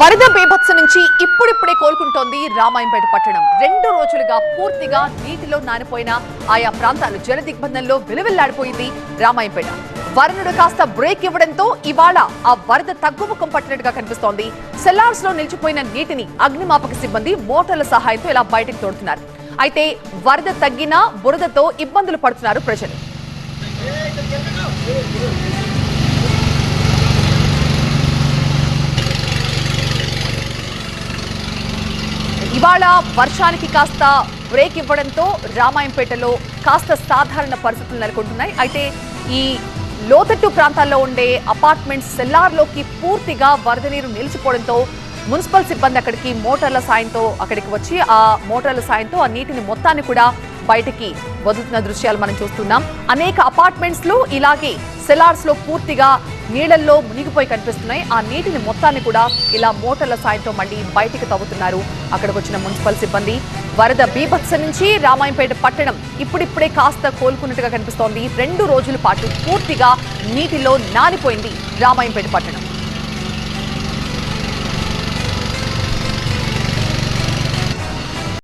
వరద బీభత్సం నుంచి ఇప్పుడిప్పుడే కోలుకుంటోంది రామాయంపేట పట్టణం. 2 రోజులుగా పూర్తిగా నీటిలో నానిపోయిన ఆయా ప్రాంతాలు జల దిగ్బంధంలో విలువెల్లాడిపోయింది రామాయంపేట. వరనుడు కాస్త బ్రేక్ ఇవ్వడంతో ఇవాళ ఆ వరద తగ్గుముఖం పట్టినట్టుగా కనిపిస్తోంది. సెల్లార్స్ లో నిలిచిపోయిన నీటిని అగ్నిమాపక సిబ్బంది మోటార్ల సహాయంతో ఇలా బయటకు తోడుతున్నారు. అయితే వరద తగ్గినా బురదతో ఇబ్బందులు పడుతున్నారు ప్రజలు. ఇవాళ వర్షానికి కాస్త బ్రేక్ ఇవ్వడంతో రామాయంపేటలో కాస్త సాధారణ పరిస్థితులు నెలకొంటున్నాయి. అయితే ఈ లోతట్టు ప్రాంతాల్లో ఉండే అపార్ట్మెంట్స్ సెల్లార్లోకి పూర్తిగా వరద నీరు నిలిచిపోవడంతో మున్సిపల్ సిబ్బంది అక్కడికి మోటార్ల సాయంతో అక్కడికి వచ్చి ఆ మోటార్ల సాయంతో ఆ నీటిని మొత్తాన్ని కూడా బయటికి వదులుతున్న దృశ్యాలు మనం చూస్తున్నాం. అనేక అపార్ట్మెంట్స్ లో ఇలాగే సెల్లార్స్ లో పూర్తిగా నీళ్లలో మునిగిపోయి కనిపిస్తున్నాయి. ఆ నీటిని మొత్తాన్ని కూడా ఇలా మోటార్ల సాయంతో మళ్ళీ బయటికి తవ్వుతున్నారు అక్కడికి వచ్చిన మున్సిపల్ సిబ్బంది. వరద బీభత్సం నుంచి రామాయంపేట పట్టణం ఇప్పుడిప్పుడే కాస్త కోలుకున్నట్టుగా కనిపిస్తోంది. 2 రోజుల పాటు పూర్తిగా నీటిలో నానిపోయింది రామాయంపేట పట్టణం.